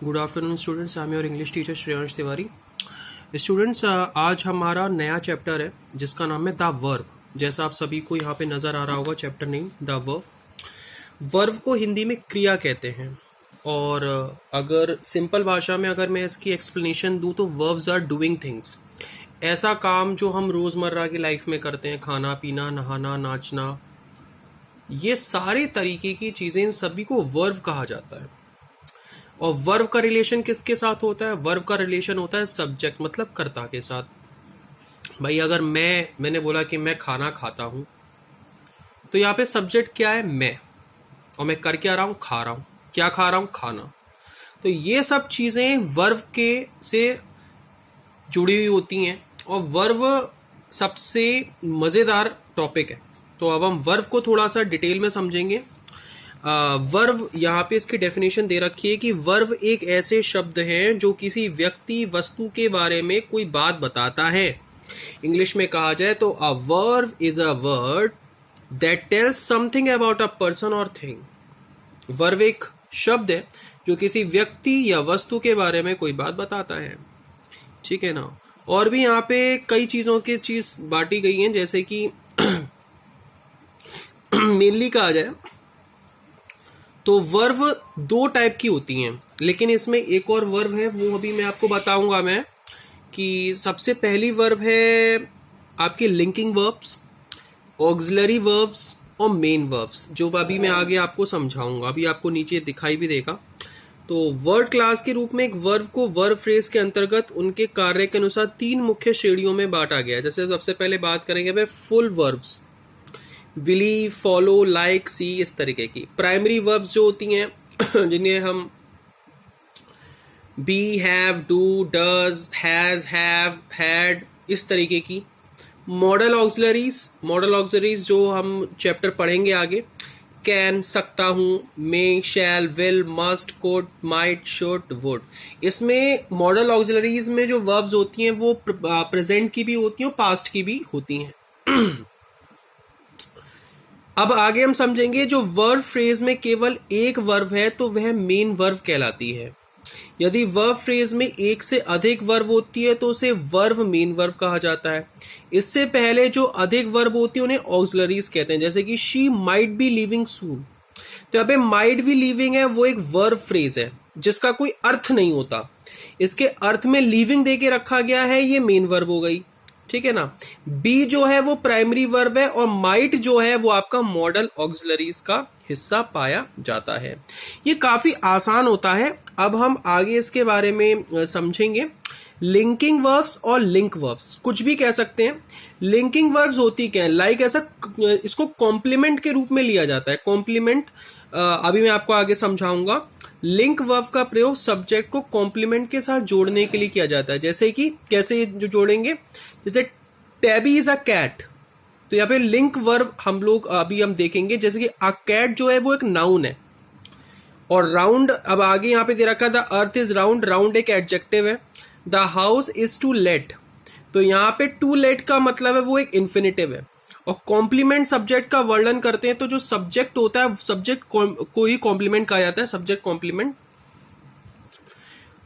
Good afternoon students, I am your English teacher Shreyansh Tiwari. Students, आज हमारा नया चैप्टर है जिसका नाम है द वर्ब। जैसा आप सभी को यहाँ पे नज़र आ रहा होगा chapter name the verb. Verb को हिंदी में क्रिया कहते हैं और अगर सिंपल भाषा में अगर मैं इसकी एक्सप्लेनेशन दूँ तो वर्ब्स आर डूइंग थिंग्स। ऐसा काम जो हम रोज़मर्रा की लाइफ में करते हैं, खाना पीना, नहाना, नाचना, ये सारे तरीके की चीज़ें, इन सभी को वर्ब कहा जाता है। और वर्ब का रिलेशन किसके साथ होता है? वर्ब का रिलेशन होता है सब्जेक्ट मतलब कर्ता के साथ। भाई अगर मैंने बोला कि मैं खाना खाता हूं, तो यहाँ पे सब्जेक्ट क्या है? मैं। और मैं कर क्या रहा हूं? खा रहा हूं। क्या खा रहा हूं? खाना। तो ये सब चीजें वर्ब के से जुड़ी हुई होती हैं और वर्ब सबसे मजेदार टॉपिक है। तो अब हम वर्ब को थोड़ा सा डिटेल में समझेंगे। वर्ब यहाँ पे इसकी डेफिनेशन दे रखी है कि वर्ब एक ऐसे शब्द हैं जो किसी व्यक्ति वस्तु के बारे में कोई बात बताता है। इंग्लिश में कहा जाए तो a verb is a word that tells something about a person और थिंग। वर्ब एक शब्द है जो किसी व्यक्ति या वस्तु के बारे में कोई बात बताता है। ठीक है ना। और भी यहाँ पे कई चीजों की चीज बांटी गई हैं, जैसे कि मेनली कहा जाए तो वर्ब दो टाइप की होती हैं, लेकिन इसमें एक और वर्ब है, वो अभी मैं आपको बताऊंगा मैं कि सबसे पहली वर्ब है आपके लिंकिंग वर्ब्स, ऑक्सिलरी वर्ब्स और मेन वर्ब्स, जो अभी मैं आगे आपको समझाऊंगा। अभी आपको नीचे दिखाई भी देगा। तो वर्ड क्लास के रूप में एक वर्ब को वर्ब फ्रेज के अंतर्गत उनके कार्य के अनुसार तीन मुख्य श्रेणियों में बांटा गया है। जैसे सबसे पहले बात करेंगे भाई full verbs, believe, follow, like, see, इस तरीके की। प्राइमरी वर्ब्स जो होती हैं जिन्हें हम be, have, do, does, has, have, had, इस तरीके की। मॉडल ऑक्सिलरीज जो हम चैप्टर पढ़ेंगे आगे, कैन, सकता हूं, may, shall, will, must, could, might, should, would. इसमें मॉडल ऑक्सिलरीज में जो वर्ब्स होती हैं वो प्रेजेंट की भी होती हैं और पास्ट की भी होती हैं। अब आगे हम समझेंगे जो वर्ब फ्रेज में केवल एक वर्ब है तो वह मेन वर्ब कहलाती है। यदि वर्ब फ्रेज में एक से अधिक वर्ब होती है तो उसे वर्ब मेन वर्ब कहा जाता है। इससे पहले जो अधिक वर्ब होती है उन्हें ऑक्सिलरीज कहते हैं। जैसे कि शी माइट बी लिविंग सून, तो यहाँ पे माइट बी लिविंग है, वो एक वर्ब फ्रेज है जिसका कोई अर्थ नहीं होता। इसके अर्थ में लिविंग दे के रखा गया है, ये मेन वर्ब हो गई। ठीक है ना। बी जो है वो प्राइमरी वर्ब है और माइट जो है वो आपका मॉडल ऑक्सिलरीज का हिस्सा पाया जाता है। ये काफी आसान होता है। अब हम आगे इसके बारे में समझेंगे। लिंकिंग वर्ब्स और लिंक वर्ब्स, कुछ भी कह सकते हैं। लिंकिंग वर्ब्स होती क्या है? लाइक ऐसा, इसको कॉम्प्लीमेंट के रूप में लिया जाता है। कॉम्प्लीमेंट अभी मैं आपको आगे समझाऊंगा। लिंक वर्ब का प्रयोग सब्जेक्ट को कॉम्प्लीमेंट के साथ जोड़ने के लिए किया जाता है। जैसे कि कैसे जो जोड़ेंगे, जैसे टैबी इज अ कैट, तो यहाँ पे लिंक वर्ब हम लोग अभी हम देखेंगे। जैसे कि अ कैट जो है वो एक नाउन है और राउंड, अब आगे यहाँ पे दे रखा है the earth is round, round एक एडजेक्टिव है। The house is too late, तो यहाँ पे टू लेट का मतलब है वो एक इन्फिनिटिव है। और कॉम्प्लीमेंट सब्जेक्ट का वर्णन करते हैं तो जो सब्जेक्ट होता है, सब्जेक्ट को ही कॉम्प्लीमेंट कहा जाता है, सब्जेक्ट कॉम्प्लीमेंट।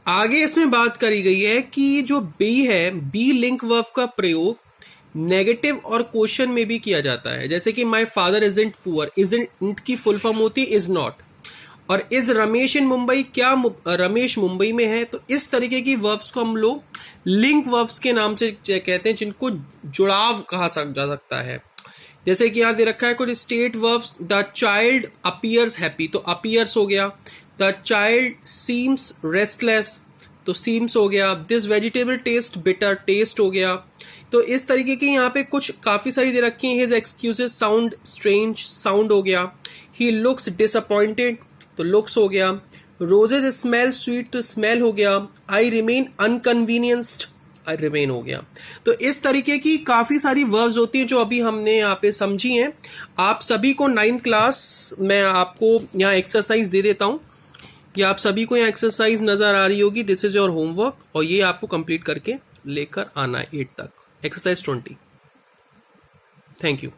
आगे इसमें बात करी गई है कि जो बी है, बी लिंक वर्ब का प्रयोग नेगेटिव और क्वेश्चन में भी किया जाता है। जैसे कि my father isn't poor, isn't की फुल फॉर्म होती है इज नॉट। और इज रमेश इन मुंबई, क्या रमेश मुंबई में है। तो इस तरीके की वर्ब्स को हम लोग लिंक वर्ब्स के नाम से कहते हैं, जिनको जुड़ाव कहा जा सकता है। जैसे कि यहां दे रखा है कुछ state verbs, the child appears happy, तो अपीयर्स हो गया। द चाइल्ड सीम्स रेस्टलेस, तो सीम्स हो गया। This vegetable taste bitter, taste हो गया। तो इस तरीके की यहाँ पे कुछ काफी सारी दे रखी हैं। His excuses sound strange, sound हो गया। ही लुक्स डिसअपॉइंटेड, तो लुक्स हो गया। रोजेज स्मेल स्वीट, तो स्मेल हो गया। आई रिमेन अनकन्वीनियंस्ड, आई रिमेन हो गया। तो इस तरीके की काफी सारी वर्ब्स होती हैं जो अभी हमने यहाँ पे समझी हैं। आप सभी को 9th क्लास में आपको यहाँ एक्सरसाइज दे देता हूं कि आप सभी को यहाँ एक्सरसाइज नजर आ रही होगी। दिस इज योर होमवर्क और ये आपको कंप्लीट करके लेकर आना है 8 तक, एक्सरसाइज 20। Thank you.